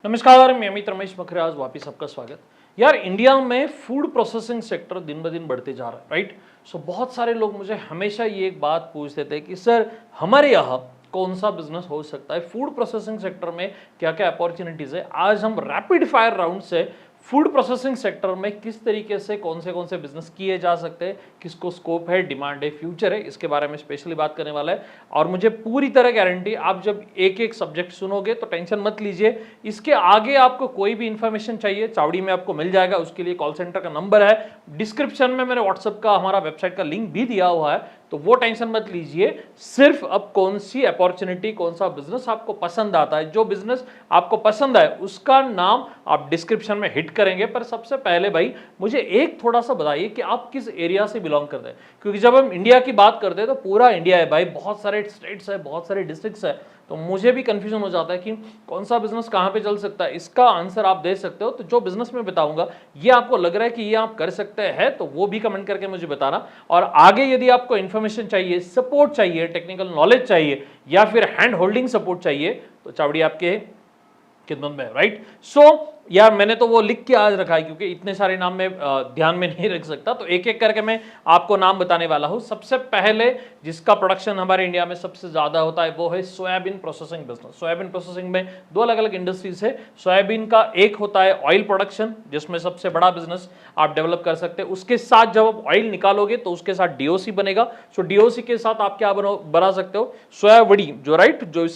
नमस्कार, मैं अमित रमेश मखराज, वापिस आपका स्वागत। यार, इंडिया में फूड प्रोसेसिंग सेक्टर दिन ब दिन बढ़ते जा रहा है, राइट। सो बहुत सारे लोग मुझे हमेशा ये एक बात पूछते थे कि सर हमारे यहाँ कौन सा बिजनेस हो सकता है, फूड प्रोसेसिंग सेक्टर में क्या क्या अपॉर्चुनिटीज है। आज हम रैपिड फायर राउंड से फूड प्रोसेसिंग सेक्टर में किस तरीके से कौन से बिजनेस किए जा सकते हैं, किसको स्कोप है, डिमांड है, फ्यूचर है, इसके बारे में स्पेशली बात करने वाला है। और मुझे पूरी तरह गारंटी, आप जब एक एक सब्जेक्ट सुनोगे तो टेंशन मत लीजिए। इसके आगे आपको कोई भी इंफॉर्मेशन चाहिए, चावड़ी में आपको मिल जाएगा। उसके लिए कॉल सेंटर का नंबर है, डिस्क्रिप्शन में मेरे व्हाट्सएप का, हमारा वेबसाइट का लिंक भी दिया हुआ है, तो वो टेंशन मत लीजिए। सिर्फ अब कौन सी अपॉर्चुनिटी, कौन सा बिजनेस आपको पसंद आता है, जो बिजनेस आपको पसंद आए उसका नाम आप डिस्क्रिप्शन में हिट करेंगे। पर सबसे पहले भाई मुझे एक थोड़ा सा बताइए कि आप किस एरिया से बिलोंग करते हैं, क्योंकि जब हम इंडिया की बात करते हैं तो पूरा इंडिया है भाई, बहुत सारे स्टेट्स है, बहुत सारे डिस्ट्रिक्ट्स है, तो मुझे भी कंफ्यूजन हो जाता है कि कौन सा बिजनेस कहां पे चल सकता है। इसका आंसर आप दे सकते हो। तो जो बिजनेस मैं बताऊंगा, ये आपको लग रहा है कि ये आप कर सकते हैं, तो वो भी कमेंट करके मुझे बताना। और आगे यदि आपको इन्फॉर्मेशन चाहिए, सपोर्ट चाहिए, टेक्निकल नॉलेज चाहिए, या फिर हैंड होल्डिंग सपोर्ट चाहिए, तो चावड़ी आपके खिदमत में, राइट। सो यार, मैंने तो वो लिख के आज रखा है क्योंकि इतने सारे नाम में ध्यान में नहीं रख सकता, तो एक एक करके मैं आपको नाम बताने वाला हूं। सबसे पहले जिसका प्रोडक्शन हमारे इंडिया में सबसे ज्यादा होता है वो है soybean processing business. Soybean processing में दो अलग अलग इंडस्ट्रीज है। सोयाबीन का एक होता है ऑयल प्रोडक्शन, जिसमें सबसे बड़ा बिजनेस आप डेवलप कर सकते हैं। उसके साथ जब आप ऑयल निकालोगे तो उसके साथ डीओसी बनेगा। सो डीओसी के साथ आप क्या बना सकते हो, सोया बड़ी, जो राइट, जो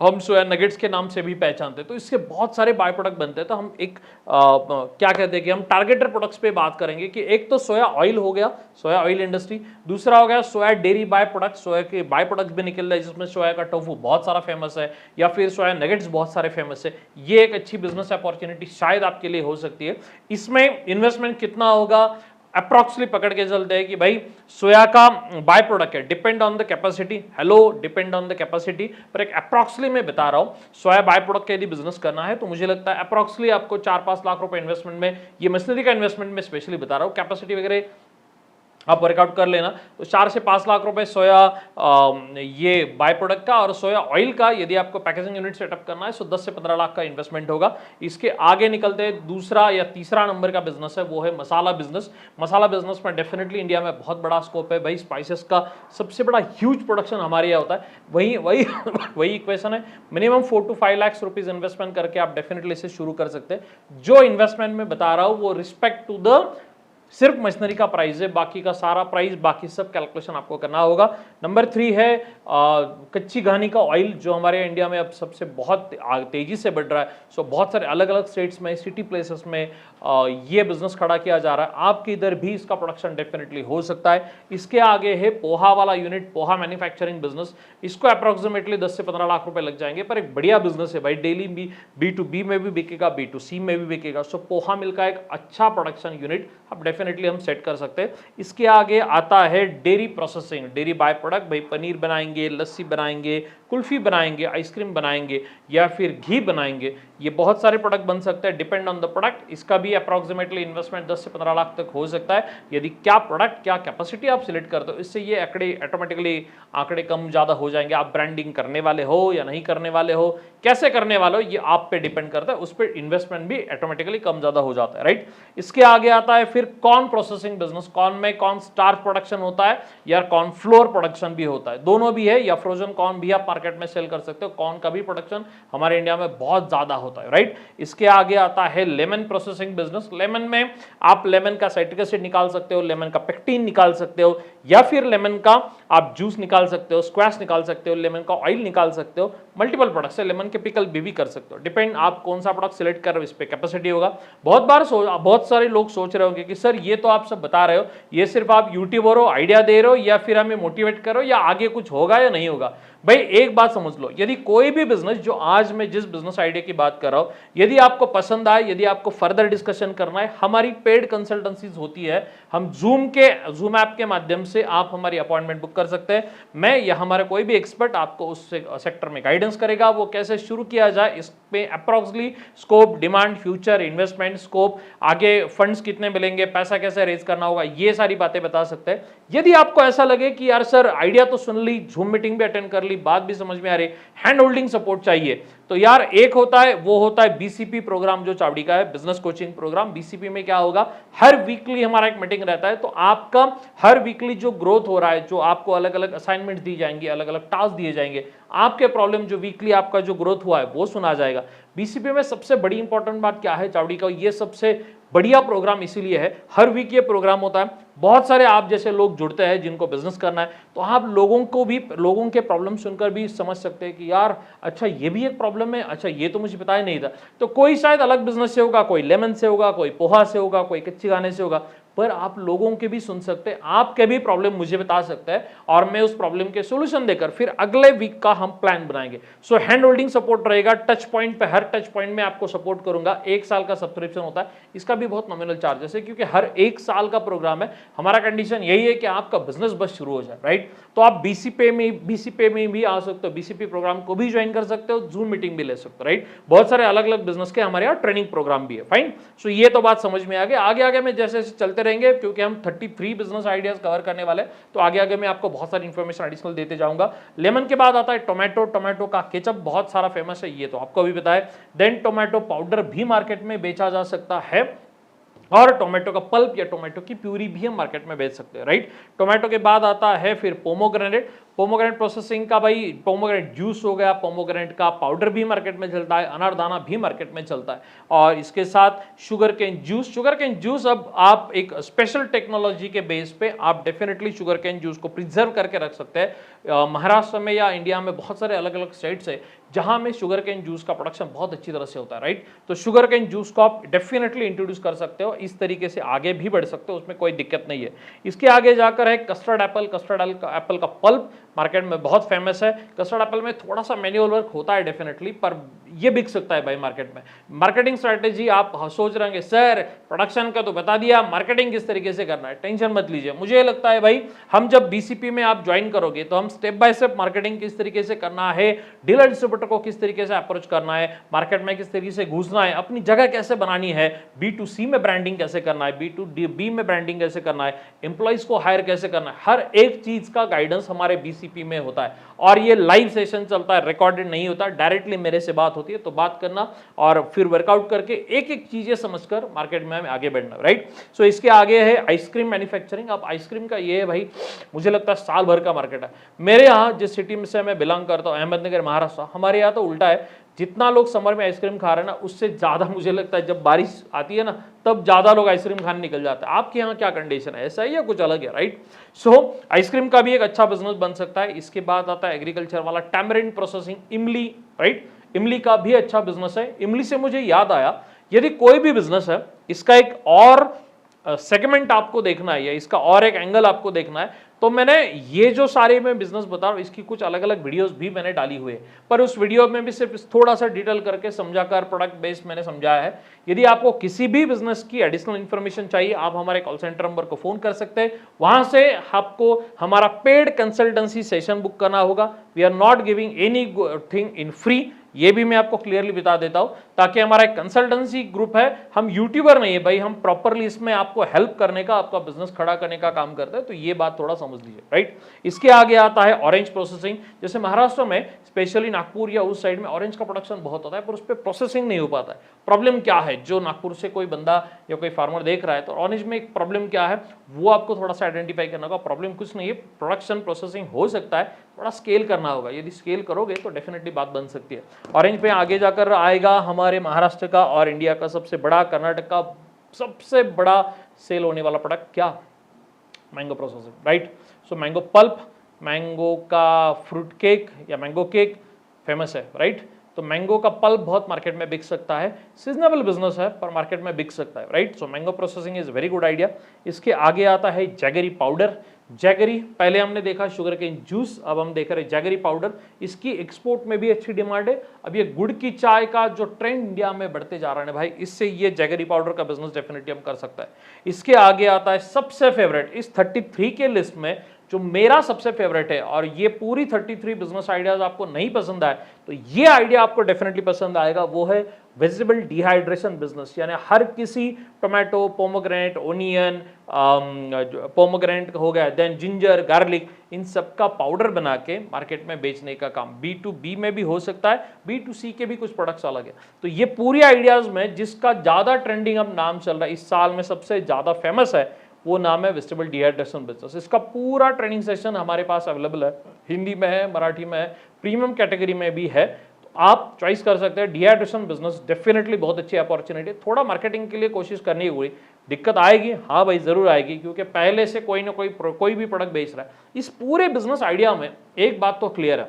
हम सोया नगेट्स के नाम से भी पहचानते हैं। तो इसके बहुत सारे बाय प्रोडक्ट बनते हैं। तो हम एक क्या कहते हैं कि हम टारगेटेड प्रोडक्ट्स पे बात करेंगे कि एक तो सोया ऑयल हो गया, सोया ऑयल इंडस्ट्री। दूसरा हो गया सोया डेयरी बाय प्रोडक्ट, सोया के बाय प्रोडक्ट्स भी निकल रहे हैं, जिसमें सोया का टोफू बहुत सारा फेमस है, या फिर सोया नगेट्स बहुत सारे फेमस है। ये एक अच्छी बिजनेस अपॉर्चुनिटी शायद आपके लिए हो सकती है। इसमें इन्वेस्टमेंट कितना होगा, अप्रॉक्सली पकड़ के चलते हैं कि भाई सोया का बाय प्रोडक्ट है, depend on the capacity. Hello, depend on the capacity, पर एक अप्रॉक्सली मैं बता रहा हूं। सोया बाय प्रोडक्ट का यदि बिजनेस करना है तो मुझे लगता है अप्रॉक्सली आपको 4-5 लाख रुपए इन्वेस्टमेंट में, ये मशीनरी का इन्वेस्टमेंट में स्पेशली बता रहा हूं, कैपेसिटी वगैरह आप वर्कआउट कर लेना। तो 4 से 5 लाख रुपए सोया ये बाय प्रोडक्ट का, और सोया ऑयल का यदि आपको पैकेजिंग यूनिट सेटअप करना है तो 10 से 15 लाख का इन्वेस्टमेंट होगा। इसके आगे निकलते हैं, दूसरा या तीसरा नंबर का बिजनेस है, वो है मसाला बिजनेस। मसाला बिजनेस में डेफिनेटली इंडिया में बहुत बड़ा स्कोप है भाई। स्पाइसेस का सबसे बड़ा ह्यूज प्रोडक्शन हमारे यहाँ होता है। वही वही वही इक्वेशन है, minimum 4 to 5 lakh rupees investment करके आप डेफिनेटली इसे शुरू कर सकते हैं। जो इन्वेस्टमेंट में बता रहा हूं वो रिस्पेक्ट टू द सिर्फ मशीनरी का प्राइस है, बाकी का सारा प्राइस, बाकी सब कैलकुलेशन आपको करना होगा। नंबर 3 है कच्ची घानी का ऑयल, जो हमारे इंडिया में अब सबसे बहुत तेजी से बढ़ रहा है। सो बहुत सारे अलग अलग स्टेट्स में, सिटी प्लेसेस में ये बिजनेस खड़ा किया जा रहा है। आपके इधर भी इसका प्रोडक्शन डेफिनेटली हो सकता है। इसके आगे है पोहा वाला यूनिट, पोहा मैन्युफैक्चरिंग बिजनेस। इसको अप्रोक्सीमेटली 10 से 15 लाख रुपए लग जाएंगे, पर एक बढ़िया बिजनेस है भाई। डेली B2B में भी बिकेगा, B2C में भी बिकेगा। सो पोहा मिल का एक अच्छा प्रोडक्शन यूनिट अब डेफिनेटली हम सेट कर सकते हैं। इसके आगे आता है dairy processing, dairy by product. भाई पनीर बनाएंगे, लस्सी बनाएंगे, कुल्फी बनाएंगे, आइसक्रीम बनाएंगे, या फिर घी बनाएंगे। ये बहुत सारे प्रोडक्ट बन सकते हैं, डिपेंड ऑन द प्रोडक्ट। इसका भी अप्रोक्सीमेटली इन्वेस्टमेंट 10 से 15 लाख तक हो सकता है, यदि क्या प्रोडक्ट, क्या कैपेसिटी आप सिलेक्ट करते हो। इससे ये ऑटोमेटिकली आंकड़े कम ज्यादा हो जाएंगे। आप ब्रांडिंग करने वाले हो या नहीं करने वाले हो, कैसे करने वाले हो, ये आप पे डिपेंड करता है। उस पर इन्वेस्टमेंट भी ऑटोमेटिकली कम ज्यादा हो जाता है, राइट। इसके आगे आता है फिर कॉर्न प्रोसेसिंग बिजनेस। कॉर्न में कॉर्न स्टार्च प्रोडक्शन होता है या कॉर्न फ्लोर प्रोडक्शन भी होता है, दोनों भी है, या फ्रोजन कॉर्न भी आप मार्केट में सेल कर सकते हो। कॉर्न का भी प्रोडक्शन हमारे इंडिया में बहुत ज्यादा होता है, राइट। इसके आगे आता है लेमन प्रोसेसिंग बिजनेस। लेमन में आप लेमन का साइट्रिक एसिड निकाल सकते हो, लेमन का पेक्टिन निकाल सकते हो, या फिर लेमन का आप जूस निकाल सकते हो, स्क्वैश निकाल सकते हो, लेमन का ऑयल निकाल सकते हो। मल्टीपल प्रोडक्ट्स है, लेमन के पिकल भी कर सकते हो। डिपेंड आप कौन सा प्रोडक्ट सिलेक्ट कर रहे हो, इस पे कैपेसिटी होगा। बहुत सारे लोग सोच रहे होंगे कि सर ये तो आप सब बता रहे हो, ये सिर्फ आप यूट्यूबर हो, आइडिया दे रहे हो, या फिर हमें मोटिवेट करो, या आगे कुछ होगा या नहीं होगा। भाई एक बात समझ लो, यदि कोई भी बिजनेस, जो आज मैं जिस बिजनेस आइडिया की बात कर रहा हूं, यदि आपको पसंद आए, यदि आपको फर्दर डिस्कशन करना है, हमारी पेड कंसल्टेंसीज होती है। हम जूम ऐप के माध्यम से आप हमारी अपॉइंटमेंट बुक कर सकते हैं। मैं या हमारा कोई भी एक्सपर्ट आपको उस सेक्टर में गाइडेंस करेगा, वो कैसे शुरू किया जाए, इस पे approximately scope, demand, future, investment scope, आगे फंड्स कितने मिलेंगे, पैसा कैसे रेज करना होगा, ये सारी बातें बता सकते हैं। यदि आपको ऐसा लगे कि यार सर आइडिया तो सुन ली, जूम मीटिंग भी अटेंड कर प्रॉपरली बात भी समझ में आ रही है, हैंड होल्डिंग सपोर्ट चाहिए, तो यार एक होता है वो होता है बीसीपी प्रोग्राम जो चावड़ी का है, बिजनेस कोचिंग प्रोग्राम। बीसीपी में क्या होगा, हर वीकली हमारा एक मीटिंग रहता है, तो आपका हर वीकली जो ग्रोथ हो रहा है, जो आपको अलग अलग असाइनमेंट दी जाएंगी, अलग अलग टास्क दिए जाएंगे, आपके प्रॉब्लम जो वीकली आपका जो ग्रोथ हुआ है वो सुना जाएगा। बीसीपी में सबसे बड़ी इंपॉर्टेंट बात क्या है चावड़ी का, ये सबसे बढ़िया प्रोग्राम इसीलिए है, हर वीक ये प्रोग्राम होता है, बहुत सारे आप जैसे लोग जुड़ते हैं जिनको बिजनेस करना है, तो आप लोगों के प्रॉब्लम सुनकर भी समझ सकते हैं कि यार अच्छा ये भी एक प्रॉब्लम है, अच्छा ये तो मुझे पता ही नहीं था। तो कोई शायद अलग बिजनेस से होगा, कोई लेमन से होगा, कोई पोहा से होगा, कोई कच्ची गाने से होगा, पर आप लोगों के भी सुन सकते हैं, आपके भी प्रॉब्लम मुझे बता सकते हैं और मैं उस प्रॉब्लम के सॉल्यूशन देकर फिर अगले वीक का हम प्लान बनाएंगे। सो हैंड होल्डिंग सपोर्ट रहेगा, टच पॉइंट पे, हर टच पॉइंट में आपको सपोर्ट करूंगा। 1 साल का सब्सक्रिप्शन होता है, इसका भी बहुत नॉमिनल चार्जेस है क्योंकि हर 1 साल का प्रोग्राम है। हमारा कंडीशन यही है कि आपका बिजनेस बस शुरू हो जाए, राइट। तो आप बीसीपे में भी आ सकते हो, बीसीपी प्रोग्राम को भी ज्वाइन कर सकते हो, जूम मीटिंग भी ले सकते हो, राइट। बहुत सारे अलग अलग बिजनेस के हमारे यहाँ ट्रेनिंग प्रोग्राम भी है, फाइन। सो ये तो बात समझ में आ गई। आगे में जैसे जैसे चलते रहेंगे, क्योंकि हम 33 बिजनेस आइडियाज कवर करने वाले, तो आगे मैं आपको बहुत सारी इंफॉर्मेशन एडिशनल देते जाऊंगा। लेमन के बाद आता है टोमेटो, टोमेटो का केचप बहुत सारा फेमस है, ये तो आपको भी पता है। देन टोमेटो पाउडर भी मार्केट में बेचा जा सकता है, और टोमेटो का पल्प या टोमेटो की प्यूरी भी हम मार्केट में बेच सकते हैं, राइट। टोमेटो के बाद आता है फिर पोमोग्रेनेट। पोमोग्रेनेट प्रोसेसिंग का भाई पोमोग्रेनेट जूस हो गया, पोमोग्रेनेट का पाउडर भी मार्केट में चलता है, अनारदाना भी मार्केट में चलता है, और इसके साथ sugar cane juice. Sugar cane juice अब आप एक स्पेशल टेक्नोलॉजी के बेस पे आप डेफिनेटली शुगर केन जूस को प्रिजर्व करके रख सकते हैं। महाराष्ट्र में या इंडिया में बहुत सारे अलग अलग स्टेट्स है जहां में शुगर केन जूस का प्रोडक्शन बहुत अच्छी तरह से होता है, राइट। तो शुगर केन जूस को आप डेफिनेटली इंट्रोड्यूस कर सकते हो, इस तरीके से आगे भी बढ़ सकते हो, उसमें कोई दिक्कत नहीं है। इसके आगे जाकर है कस्टर्ड एप्पल। कस्टर्ड एप्पल का पल्प मार्केट में बहुत फेमस है। कस्टर्ड एप्पल में थोड़ा सा मैन्युअल वर्क होता है डेफिनेटली, पर ये बिक सकता है भाई मार्केट में। मार्केटिंग स्ट्रेटेजी आप सोच रहे हैं सर प्रोडक्शन का तो बता दिया, मार्केटिंग किस तरीके से करना है, टेंशन मत लीजिए। मुझे लगता है भाई हम जब बीसीपी में आप ज्वाइन करोगे तो हम स्टेप बाय स्टेप मार्केटिंग किस तरीके से करना है, डीलर डिस्ट्रीब्यूटर को किस तरीके से अप्रोच करना है, मार्केट में किस तरीके से घुसना है, अपनी जगह कैसे बनानी है, B2C में ब्रांडिंग कैसे करना है, B2B में ब्रांडिंग कैसे करना है, एम्प्लॉइज को हायर कैसे करना है, हर एक चीज का गाइडेंस हमारे बीसीपी में होता है। और ये लाइव सेशन चलता है, रिकॉर्डेड नहीं होता, डायरेक्टली मेरे से बात होती है, तो बात करना और फिर वर्कआउट करके एक एक चीजें समझकर मार्केट में हमें आगे बढ़ना, राइट। सो इसके आगे है आइसक्रीम मैन्युफैक्चरिंग। अब आइसक्रीम का ये है भाई, मुझे लगता है साल भर का मार्केट है। मेरे यहाँ जिस सिटी में से मैं बिलोंग करता हूँ, अहमदनगर महाराष्ट्र, हमारे यहाँ तो उल्टा है, जितना लोग समर में आइसक्रीम खा रहे हैं ना, उससे ज्यादा मुझे लगता है जब बारिश आती है ना, तब ज्यादा लोग आइसक्रीम खाने निकल जाते हैं। आपके यहाँ क्या कंडीशन है, ऐसा ही या कुछ अलग है, राइट। सो आइसक्रीम का भी एक अच्छा बिजनेस बन सकता है। इसके बाद आता है एग्रीकल्चर वाला टैमरिंड प्रोसेसिंग, इमली, राइट। इमली का भी अच्छा बिजनेस है। इमली से मुझे याद आया, यदि कोई भी बिजनेस है, इसका एक और सेगमेंट आपको देखना है या इसका और एक एंगल आपको देखना है, तो मैंने ये जो सारे मैं बिजनेस बता रहा हूं, इसकी कुछ अलग अलग वीडियोस भी मैंने डाली हुई है, पर उस वीडियो में भी सिर्फ थोड़ा सा डिटेल करके समझाकर प्रोडक्ट बेस्ड मैंने समझाया है। यदि आपको किसी भी बिजनेस की एडिशनल इंफॉर्मेशन चाहिए, आप हमारे कॉल सेंटर नंबर को फोन कर सकते हैं, वहां से आपको हमारा पेड कंसल्टेंसी सेशन बुक करना होगा। We are not giving anything in free, ये भी मैं आपको क्लियरली बता देता हूं, ताकि हमारा एक कंसल्टेंसी ग्रुप है, हम यूट्यूबर नहीं है भाई, हम प्रॉपरली इसमें आपको हेल्प करने का, आपका बिजनेस खड़ा करने का काम करते हैं, तो ये बात थोड़ा समझ लीजिए, राइट। इसके आगे आता है ऑरेंज प्रोसेसिंग। जैसे महाराष्ट्र में, स्पेशली नागपुर या उस साइड में ऑरेंज का प्रोडक्शन बहुत होता है, पर उस पर प्रोसेसिंग नहीं हो पाता है। प्रॉब्लम क्या है, जो नागपुर से कोई बंदा या कोई फार्मर देख रहा है, तो ऑरेंज में एक प्रॉब्लम क्या है वो आपको थोड़ा सा आइडेंटिफाई करना होगा। प्रॉब्लम कुछ नहीं है, प्रोडक्शन प्रोसेसिंग हो सकता है, थोड़ा स्केल करना होगा। यदि स्केल करोगे तो डेफिनेटली बात बन सकती है। ऑरेंज पे आगे जाकर आएगा हमारे महाराष्ट्र का और इंडिया का सबसे बड़ा, कर्नाटक का सबसे बड़ा सेल होने वाला प्रोडक्ट क्या, मैंगो प्रोसेसिंग, राइट। सो मैंगो पल्प, मैंगो का फ्रूट केक या मैंगो केक फेमस है, राइट। तो मैंगो का पल्प बहुत मार्केट में बिक सकता है, सीजनेबल बिजनेस है पर मार्केट में बिक सकता है, right. So mango processing is very good idea. इसके आगे आता है जैगरी पाउडर। जैगरी पहले हमने देखा शुगर केन जूस, अब हम देख रहे हैं जैगरी पाउडर। इसकी एक्सपोर्ट में भी अच्छी डिमांड है। अब ये गुड़ की चाय का जो ट्रेंड इंडिया में बढ़ते जा रहा है भाई, इससे ये जैगरी पाउडर का बिजनेस डेफिनेटली हम कर सकता है। इसके आगे आता है सबसे फेवरेट, इस 33 के लिस्ट में जो मेरा सबसे फेवरेट है, और ये पूरी 33 बिजनेस आइडियाज आपको नहीं पसंद आए तो ये आइडिया आपको डेफिनेटली पसंद आएगा, वो है वेजिटेबल डिहाइड्रेशन बिजनेस। यानी हर किसी टोमेटो, पोमोग्रेनेट, ओनियन, पोमोग्रेनेट हो गया, देन जिंजर, गार्लिक, इन सब का पाउडर बना के मार्केट में बेचने का काम B2B में भी हो सकता है, B2C के भी कुछ प्रोडक्ट्स अलग है। तो ये पूरी आइडियाज में जिसका ज्यादा ट्रेंडिंग अब नाम चल रहा है, इस साल में सबसे ज्यादा फेमस है, वो नाम है वेजिटेबल डिहाइड्रेशन बिजनेस। इसका पूरा ट्रेनिंग सेशन हमारे पास अवेलेबल है, हिंदी में है, मराठी में है, प्रीमियम कैटेगरी में भी है, तो आप चॉइस कर सकते हैं। डिहाइड्रेशन बिजनेस डेफिनेटली बहुत अच्छी अपॉर्चुनिटी है। थोड़ा मार्केटिंग के लिए कोशिश करनी होगी, दिक्कत आएगी, हाँ भाई जरूर आएगी, क्योंकि पहले से कोई ना कोई भी प्रोडक्ट बेच रहा है। इस पूरे बिजनेस आइडिया में एक बात तो क्लियर है,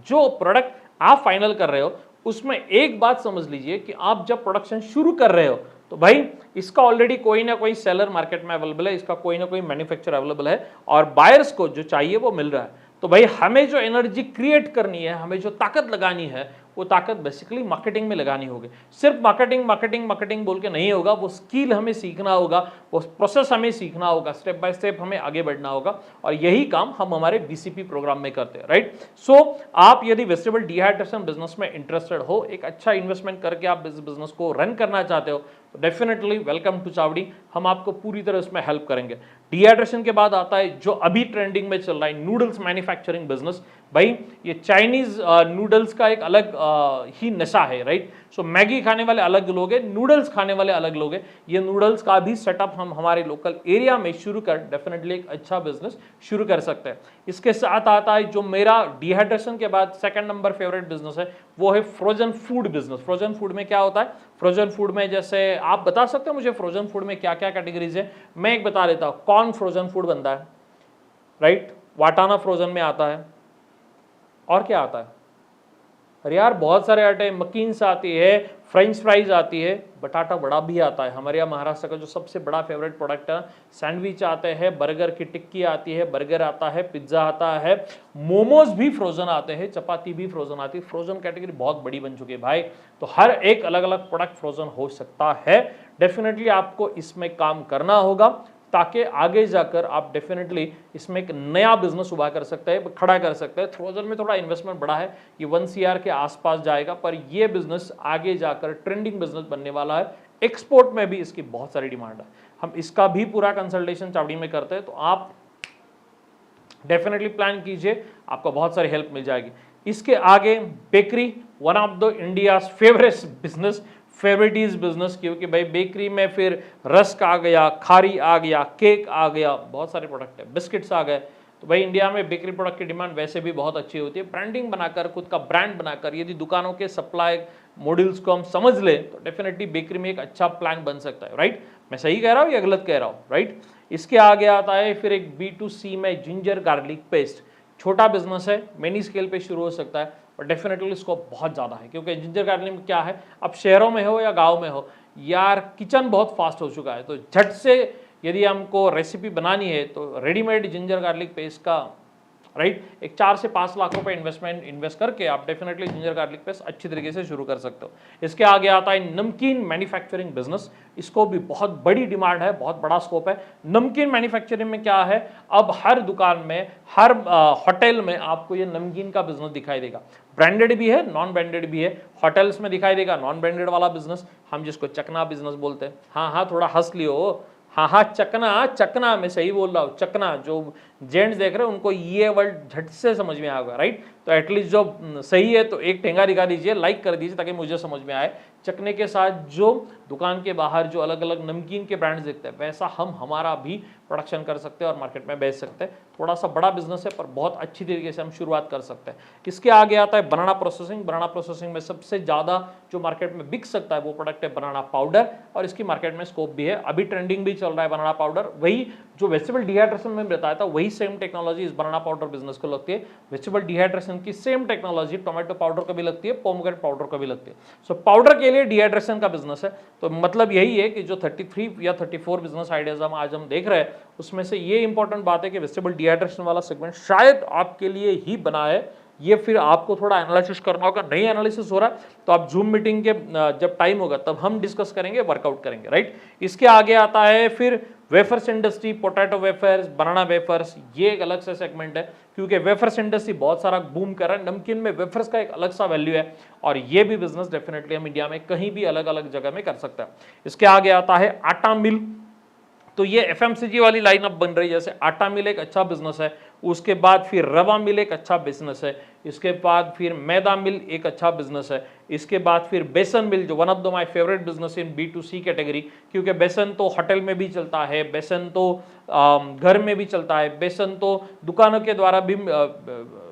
जो प्रोडक्ट आप फाइनल कर रहे हो उसमें एक बात समझ लीजिए कि आप जब प्रोडक्शन शुरू कर रहे हो तो भाई इसका ऑलरेडी कोई ना कोई सेलर मार्केट में अवेलेबल है, इसका कोई ना कोई मैन्युफैक्चरर अवेलेबल है, और बायर्स को जो चाहिए वो मिल रहा है। तो भाई हमें जो एनर्जी क्रिएट करनी है, हमें जो ताकत लगानी है, वो ताकत बेसिकली मार्केटिंग में लगानी होगी। सिर्फ मार्केटिंग मार्केटिंग मार्केटिंग बोल के नहीं होगा, वो स्किल हमें सीखना होगा, वो प्रोसेस हमें सीखना होगा, स्टेप बाय स्टेप हमें आगे बढ़ना होगा, और यही काम हम हमारे BCP प्रोग्राम में करते हैं, राइट। सो आप यदि वेजिटेबल डिहाइड्रेशन बिजनेस में इंटरेस्टेड हो, एक अच्छा इन्वेस्टमेंट करके आप इस बिजनेस को रन करना चाहते हो, तो डेफिनेटली वेलकम टू चावड़ी, हम आपको पूरी तरह इसमें हेल्प करेंगे। डिहाइड्रेशन के बाद आता है जो अभी ट्रेंडिंग में चल रहा है, नूडल्स मैन्युफैक्चरिंग बिजनेस। भाई ये चाइनीज नूडल्स का एक अलग ही नशा है, राइट। सो मैगी खाने वाले अलग लोग हैं, नूडल्स खाने वाले अलग लोग हैं। ये नूडल्स का भी सेटअप हम हमारे लोकल एरिया में शुरू कर डेफिनेटली एक अच्छा बिजनेस शुरू कर सकते हैं। इसके साथ आता है जो मेरा डिहाइड्रेशन के बाद सेकंड नंबर फेवरेट बिजनेस है, वो है frozen food business. Frozen food में क्या होता है? फ्रोजन फूड में जैसे आप बता सकते हो मुझे फ्रोजन फूड में क्या क्या कैटेगरीज है? मैं एक बता देता हूँ। कॉर्न फ्रोजन फूड बनता है, राइट, वाटाना फ्रोजन में आता है, और क्या आता है? अरे यार बहुत सारे आटे, मकीन्स आती है, फ्रेंच फ्राइज आती है, बटाटा बड़ा भी आता है। हमारे यहाँ महाराष्ट्र का जो सबसे बड़ा फेवरेट प्रोडक्ट है, सैंडविच आते हैं, बर्गर की टिक्की आती है, बर्गर आता है, पिज्जा आता है, मोमोज भी फ्रोजन आते हैं, चपाती भी फ्रोजन आती है। फ्रोजन कैटेगरी बहुत बड़ी बन चुकी है भाई, तो हर एक अलग अलग प्रोडक्ट फ्रोजन हो सकता है। डेफिनेटली आपको इसमें काम करना होगा, ताकि आगे जाकर आप डेफिनेटली इसमें एक नया बिजनेस उभा कर सकते हैं, खड़ा कर सकते हैं। फ्रोजन में थोड़ा इन्वेस्टमेंट बड़ा है, ये 1 CR के आसपास जाएगा, पर ये बिजनेस आगे जाकर ट्रेंडिंग बिजनेस बनने वाला है। एक्सपोर्ट में भी इसकी बहुत सारी डिमांड है, हम इसका भी पूरा कंसल्टेशन चावड़ी में करते हैं, तो आप डेफिनेटली प्लान कीजिए, आपको बहुत सारी हेल्प मिल जाएगी। इसके आगे bakery, one of the India favourite business, favourites business, क्योंकि भाई बेकरी में फिर रस्क आ गया, खारी आ गया, केक आ गया, बहुत सारे प्रोडक्ट है, बिस्किट्स आ गए। तो भाई इंडिया में बेकरी प्रोडक्ट की डिमांड वैसे भी बहुत अच्छी होती है। ब्रांडिंग बनाकर, खुद का ब्रांड बनाकर, यदि दुकानों के सप्लाई मॉड्यूल्स को हम समझ ले तो डेफिनेटली बेकरी में एक अच्छा प्लान बन सकता है, राइट। मैं सही कह रहा हूँ या गलत कह रहा हूँ, राइट। इसके आगे आता है फिर एक B2C में जिंजर गार्लिक पेस्ट। छोटा बिजनेस है, मिनी स्केल पे शुरू हो सकता है, और डेफिनेटली स्कोप बहुत ज़्यादा है, क्योंकि जिंजर गार्लिक में क्या है, अब शहरों में हो या गांव में हो यार, किचन बहुत फास्ट हो चुका है, तो झट से यदि हमको रेसिपी बनानी है तो रेडीमेड जिंजर गार्लिक पेस्ट का, राइट, एक 4 से 5 लाख रुपए इन्वेस्ट करके आप डेफिनेटली जिंजर गार्लिक पेस्ट अच्छी तरीके से शुरू कर सकते हो। इसके आगे आता है नमकीन मैन्युफैक्चरिंग बिजनेस। इसको भी बहुत बड़ी डिमांड है, बहुत बड़ा स्कोप है। नमकीन मैन्युफैक्चरिंग में क्या है, अब हर दुकान में, हर होटल में आपको ये नमकीन का बिजनेस दिखाई देगा। ब्रांडेड भी है, नॉन ब्रांडेड भी है। होटल्स में दिखाई देगा नॉन ब्रांडेड वाला बिजनेस, हम जिसको चकना बिजनेस बोलते हैं। हाँ हाँ, थोड़ा हंस लियो, हाँ हाँ, चकना, चकना, मैं सही बोल रहा हूँ, चकना। जो जेंट्स देख रहे हैं उनको ये वर्ड झट से समझ में आएगा, राइट। तो एटलीस्ट जो सही है तो एक ठेंगा दिखा दीजिए, लाइक कर दीजिए, ताकि मुझे समझ में आए। चकने के साथ जो दुकान के बाहर जो अलग अलग नमकीन के ब्रांड्स दिखते हैं, वैसा हम हमारा भी प्रोडक्शन कर सकते हैं और मार्केट में बेच सकते हैं। थोड़ा सा बड़ा बिजनेस है, पर बहुत अच्छी तरीके से हम शुरुआत कर सकते हैं। इसके आगे आता है बनाना प्रोसेसिंग। बनाना प्रोसेसिंग में सबसे ज़्यादा जो मार्केट में बिक सकता है वो प्रोडक्ट है बनाना पाउडर, और इसकी मार्केट में स्कोप भी है। अभी ट्रेंडिंग भी चल रहा है बनाना पाउडर। वही जो वेजिटेबल डिहाइड्रेशन में बताया था, वही सेम टेक्नोलॉजी इस बनाना पाउडर बिजनेस को लगती है। वेजिटेबल डिहाइड्रेशन की सेम टेक्नोलॉजी टोमेटो पाउडर को भी लगती है, पोमग्रेनेट पाउडर को भी लगती है। सो पाउडर के लिए डिहाइड्रेशन का बिजनेस है। तो मतलब यही है कि जो 33 या 34 बिजनेस आइडियाज आज हम देख रहे हैं, उसमें से ये इंपॉर्टेंट बात है कि वेजिटेबल डिहाइड्रेशन वाला सेगमेंट शायद आपके लिए ही बना है, ये फिर आपको थोड़ा एनालिसिस करना होगा। नहीं एनालिसिस हो रहा तो आप जूम मीटिंग के जब टाइम होगा तब हम डिस्कस करेंगे, वर्कआउट करेंगे, राइट। इसके आगे आता है फिर वेफर्स इंडस्ट्री, पोटैटो वेफर्स, बनाना वेफर्स, ये एक अलग सा सेगमेंट है क्योंकि वेफर्स इंडस्ट्री बहुत सारा बूम कर रहा है। नमकीन में वेफर्स का एक अलग सा वैल्यू है और ये भी बिजनेस डेफिनेटली हम इंडिया में कहीं भी अलग अलग जगह में कर सकते हैं। इसके आगे आता है आटा मिल, तो ये एफएमसीजी वाली लाइन अब बन रही है। जैसे आटा मिल एक अच्छा बिजनेस है, उसके बाद फिर रवा मिल एक अच्छा बिजनेस है, इसके बाद फिर मैदा मिल एक अच्छा बिजनेस है, इसके बाद फिर बेसन मिल जो one of the my favourite business in B2C category, क्योंकि बेसन तो होटल में भी चलता है, बेसन तो घर में भी चलता है, बेसन तो दुकानों के द्वारा भी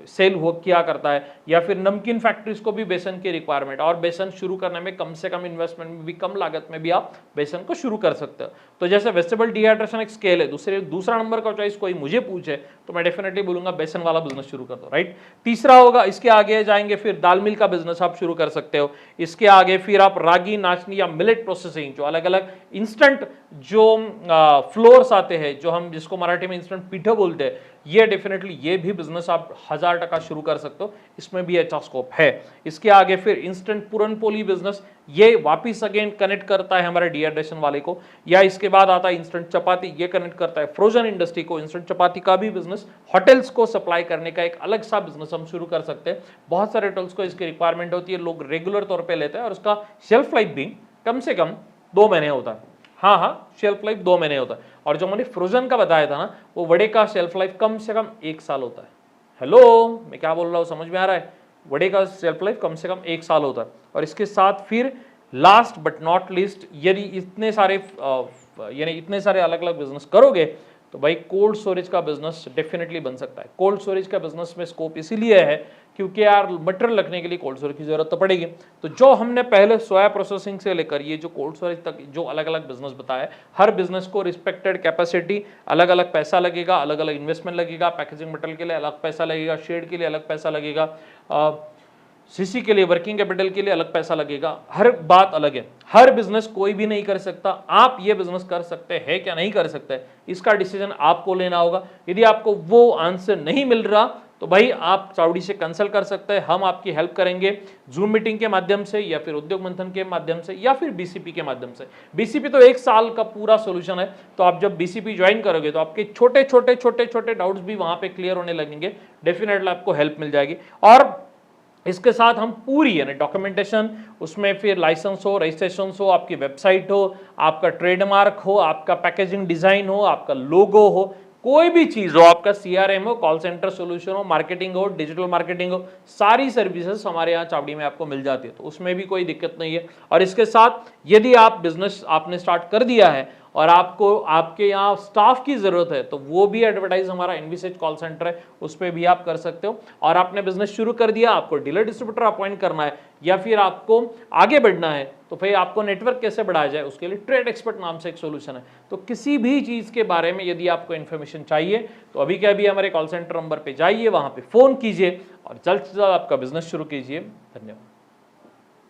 सेल हो किया करता है, या फिर नमकीन फैक्ट्रीज को भी बेसन की रिक्वायरमेंट, और बेसन शुरू करने में कम से कम इन्वेस्टमेंट में भी, कम लागत में भी आप बेसन को शुरू कर सकते हो। तो जैसे वेजिटेबल डिहाइड्रेशन एक स्केल है, दूसरा नंबर का चॉइस कोई मुझे पूछे तो मैं डेफिनेटली बोलूंगा बेसन वाला बिजनेस शुरू कर दो, राइट। तीसरा होगा, इसके आगे जाएंगे फिर दाल मिल का बिजनेस आप शुरू कर सकते हो। इसके आगे फिर आप रागी, नाचनी या मिलेट प्रोसेसिंग, जो अलग अलग इंस्टेंट जो फ्लोर्स आते हैं, जो हम जिसको मराठी में इंस्टेंट पीठा बोलते हैं, ये डेफिनेटली ये भी बिजनेस आप 1000% शुरू कर सकते हो, इसमें भी अच्छा स्कोप है। इसके आगे फिर इंस्टेंट पूरनपोली बिजनेस, ये वापिस अगेन कनेक्ट करता है हमारे डिहाइड्रेशन वाले को। या इसके बाद आता है इंस्टेंट चपाती, ये कनेक्ट करता है फ्रोजन इंडस्ट्री को। इंस्टेंट चपाती का भी बिजनेस, होटल्स को सप्लाई करने का एक अलग सा बिजनेस हम शुरू कर सकते हैं। बहुत सारे होटल्स को इसकी रिक्वायरमेंट होती है, लोग रेगुलर तौर पर लेते हैं और उसका शेल्फ लाइफ भी कम से कम 2 महीने होता है। हाँ, शेल्फ लाइफ 2 महीने होता है। और जो मैंने फ्रोजन का बताया था ना, वो वड़े का शेल्फ लाइफ कम से कम 1 साल होता है। हेलो, मैं क्या बोल रहा हूँ, समझ में आ रहा है? वड़े का शेल्फ लाइफ कम से कम 1 साल होता है। और इसके साथ फिर लास्ट बट नॉट लीस्ट, यदि इतने सारे अलग अलग बिजनेस करोगे तो भाई कोल्ड स्टोरेज का बिजनेस डेफिनेटली बन सकता है। कोल्ड स्टोरेज का बिजनेस में स्कोप इसीलिए है क्योंकि यार मटेरियल रखने के लिए कोल्ड स्टोरेज की जरूरत तो पड़ेगी। तो जो हमने पहले सोया प्रोसेसिंग से लेकर ये जो कोल्ड स्टोरेज तक जो अलग अलग बिजनेस बताया, हर बिजनेस को रिस्पेक्टेड कैपेसिटी, अलग अलग पैसा लगेगा, अलग अलग इन्वेस्टमेंट लगेगा, पैकेजिंग मटेरियल के लिए अलग पैसा लगेगा, शेड के लिए अलग पैसा लगेगा, सीसी के लिए, वर्किंग कैपिटल के लिए अलग पैसा लगेगा, हर बात अलग है। हर बिजनेस कोई भी नहीं कर सकता। आप ये बिजनेस कर सकते हैं क्या नहीं कर सकते, इसका डिसीजन आपको लेना होगा। यदि आपको वो आंसर नहीं मिल रहा तो भाई आप चावड़ी से कंसल्ट कर सकते हैं, हम आपकी हेल्प करेंगे जूम मीटिंग के माध्यम से, या फिर उद्योग मंथन के माध्यम से, या फिर बीसीपी के माध्यम से। बीसीपी तो 1 साल का पूरा सोल्यूशन है, तो आप जब बीसीपी ज्वाइन करोगे तो आपके छोटे छोटे डाउट्स भी वहां पे क्लियर होने लगेंगे, डेफिनेटली आपको हेल्प मिल जाएगी। और इसके साथ हम पूरी यानी डॉक्यूमेंटेशन, उसमें फिर लाइसेंस हो, रजिस्ट्रेशन हो, आपकी वेबसाइट हो, आपका ट्रेडमार्क हो, आपका पैकेजिंग डिजाइन हो, आपका लोगो हो, कोई भी चीज हो, आपका CRM हो, कॉल सेंटर सोल्यूशन हो, मार्केटिंग हो, डिजिटल मार्केटिंग हो, सारी सर्विसेज हमारे यहाँ चावड़ी में आपको मिल जाती है, तो उसमें भी कोई दिक्कत नहीं है। और इसके साथ यदि आप बिजनेस आपने स्टार्ट कर दिया है और आपको आपके यहाँ स्टाफ की जरूरत है, तो वो भी एडवर्टाइज हमारा एनवीसेज कॉल सेंटर है, उस पर भी आप कर सकते हो। और आपने बिजनेस शुरू कर दिया, आपको डीलर डिस्ट्रीब्यूटर अपॉइंट करना है या फिर आपको आगे बढ़ना है, तो फिर आपको नेटवर्क कैसे बढ़ाया जाए, उसके लिए ट्रेड एक्सपर्ट नाम से एक सोल्यूशन है। तो किसी भी चीज के बारे में यदि आपको इन्फॉर्मेशन चाहिए तो अभी के अभी हमारे कॉल सेंटर नंबर पे जाइए, वहां पे फोन कीजिए और जल्द से जल्द आपका बिजनेस शुरू कीजिए। धन्यवाद।